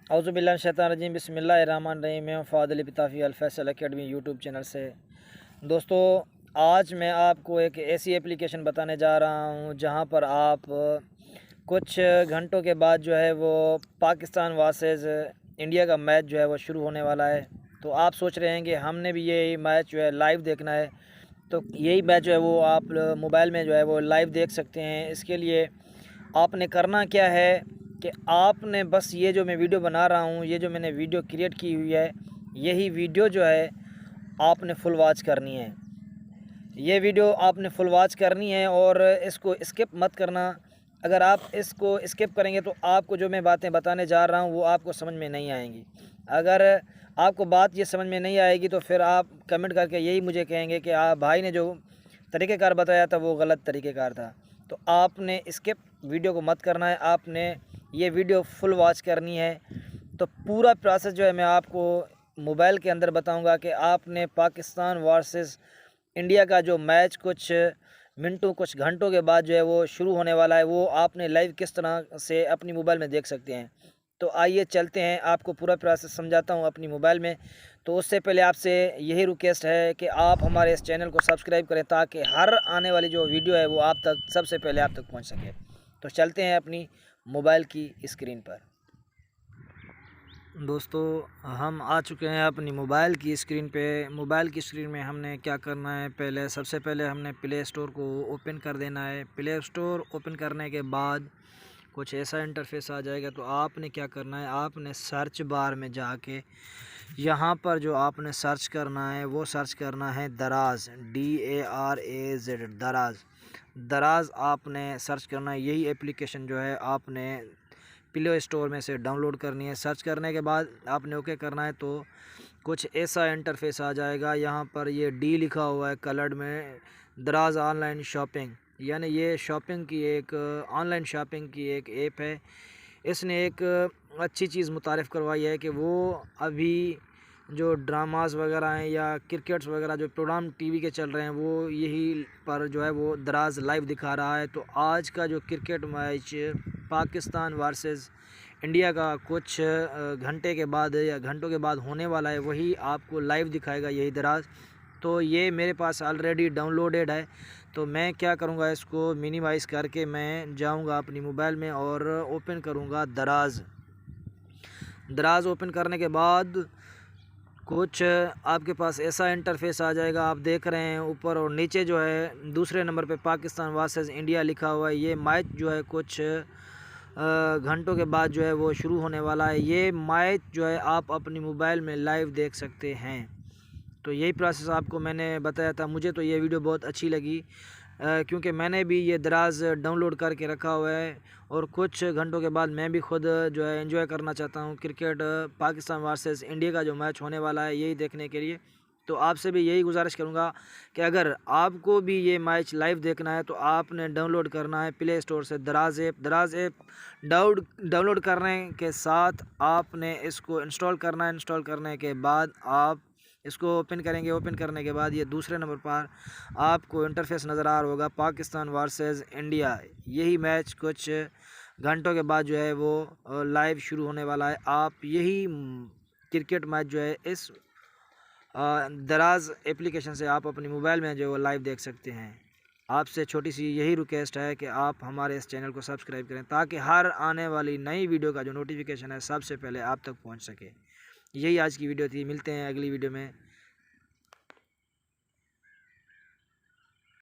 औज़ुबिल्लाहिमिनश्शैतानिर्रजीम बिस्मिल्लाहिर्रहमानिर्रहीम। मैं Fadil पिताफ़ी अल-फैसल academy YouTube channel से। दोस्तों, आज मैं आपको एक ऐसी एप्लीकेशन बताने जा रहा हूँ जहाँ पर आप कुछ घंटों के बाद जो है वो पाकिस्तान वर्सेस इंडिया का मैच जो है वो शुरू होने वाला है। तो आप सोच रहे हैं कि हमने भी ये मैच जो है लाइव देखना है, तो यही मैच जो है वो आप मोबाइल में जो है वो लाइव देख सकते हैं। इसके लिए आपने करना क्या है कि आपने बस ये जो मैं वीडियो बना रहा हूँ, ये जो मैंने वीडियो क्रिएट की हुई है, यही वीडियो जो है आपने फुल वॉच करनी है। ये वीडियो आपने फुल वॉच करनी है और इसको स्किप मत करना। अगर आप इसको स्किप करेंगे तो आपको जो मैं बातें बताने जा रहा हूँ वो आपको समझ में नहीं आएंगी। अगर आपको बात ये समझ में नहीं आएगी तो फिर आप कमेंट करके यही मुझे कहेंगे कि आप भाई ने जो तरीक़ेकार बताया था वो गलत तरीक़ेकार था। तो आपने स्किप वीडियो को मत करना है, आपने ये वीडियो फुल वॉच करनी है। तो पूरा प्रोसेस जो है मैं आपको मोबाइल के अंदर बताऊंगा कि आपने पाकिस्तान वर्सेस इंडिया का जो मैच कुछ मिनटों कुछ घंटों के बाद जो है वो शुरू होने वाला है, वो आपने लाइव किस तरह से अपनी मोबाइल में देख सकते हैं। तो आइए चलते हैं, आपको पूरा प्रोसेस समझाता हूं अपनी मोबाइल में। तो उससे पहले आपसे यही रिक्वेस्ट है कि आप हमारे इस चैनल को सब्सक्राइब करें ताकि हर आने वाली जो वीडियो है वो आप तक सबसे पहले आप तक पहुंच सके। तो चलते हैं अपनी मोबाइल की स्क्रीन पर। दोस्तों, हम आ चुके हैं अपनी मोबाइल की स्क्रीन पे। मोबाइल की स्क्रीन में हमने क्या करना है, सबसे पहले हमने प्ले स्टोर को ओपन कर देना है। प्ले स्टोर ओपन करने के बाद कुछ ऐसा इंटरफेस आ जाएगा। तो आपने क्या करना है, आपने सर्च बार में जाके यहाँ पर जो आपने सर्च करना है वो सर्च करना है दराज़, DARAZ, दराज़। दराज़ आपने सर्च करना है। यही एप्लीकेशन जो है आपने प्ले स्टोर में से डाउनलोड करनी है। सर्च करने के बाद आपने ओके करना है तो कुछ ऐसा इंटरफेस आ जाएगा। यहाँ पर ये डी लिखा हुआ है कलर्ड में, दराज़ ऑनलाइन शॉपिंग, यानी ये शॉपिंग की एक ऑनलाइन शॉपिंग की एक ऐप है। इसने एक अच्छी चीज़ मुतारिफ़ करवाई है कि वो अभी जो ड्रामास वगैरह हैं या क्रिकेट्स वगैरह जो प्रोग्राम टीवी के चल रहे हैं वो यही पर जो है वो दराज़ लाइव दिखा रहा है। तो आज का जो cricket match Pakistan versus India का कुछ घंटे के बाद या घंटों के बाद होने वाला है, वही आपको लाइव दिखाएगा यही दराज़। तो ये मेरे पास ऑलरेडी डाउनलोडेड है। तो मैं क्या करूँगा, इसको मिनिमाइज़ करके मैं जाऊँगा अपनी मोबाइल में और ओपन करूँगा दराज़। दराज़ ओपन करने के बाद कुछ आपके पास ऐसा इंटरफेस आ जाएगा। आप देख रहे हैं ऊपर और नीचे जो है दूसरे नंबर पे पाकिस्तान वर्सेस इंडिया लिखा हुआ है। ये मैच जो है कुछ घंटों के बाद जो है वो शुरू होने वाला है। ये मैच जो है आप अपनी मोबाइल में लाइव देख सकते हैं। तो यही प्रोसेस आपको मैंने बताया था। मुझे तो ये वीडियो बहुत अच्छी लगी क्योंकि मैंने भी ये दराज़ डाउनलोड करके रखा हुआ है और कुछ घंटों के बाद मैं भी ख़ुद जो है एंजॉय करना चाहता हूँ क्रिकेट पाकिस्तान वर्सेस इंडिया का जो मैच होने वाला है यही देखने के लिए। तो आपसे भी यही गुजारिश करूँगा कि अगर आपको भी ये मैच लाइव देखना है तो आपने डाउनलोड करना है प्ले स्टोर से दराज़ ऐप। दराज़ ऐप डाउनलोड करने के साथ आपने इसको इंस्टॉल करना है। इंस्टॉल करने के बाद आप इसको ओपन करेंगे। ओपन करने के बाद ये दूसरे नंबर पर आपको इंटरफेस नज़र आ रहा होगा पाकिस्तान वर्सेस इंडिया। यही मैच कुछ घंटों के बाद जो है वो लाइव शुरू होने वाला है। आप यही क्रिकेट मैच जो है इस दराज़ एप्लीकेशन से आप अपनी मोबाइल में जो है लाइव देख सकते हैं। आपसे छोटी सी यही रिक्वेस्ट है कि आप हमारे इस चैनल को सब्सक्राइब करें ताकि हर आने वाली नई वीडियो का जो नोटिफिकेशन है सबसे पहले आप तक पहुंच सके। यही आज की वीडियो थी। मिलते हैं अगली वीडियो में।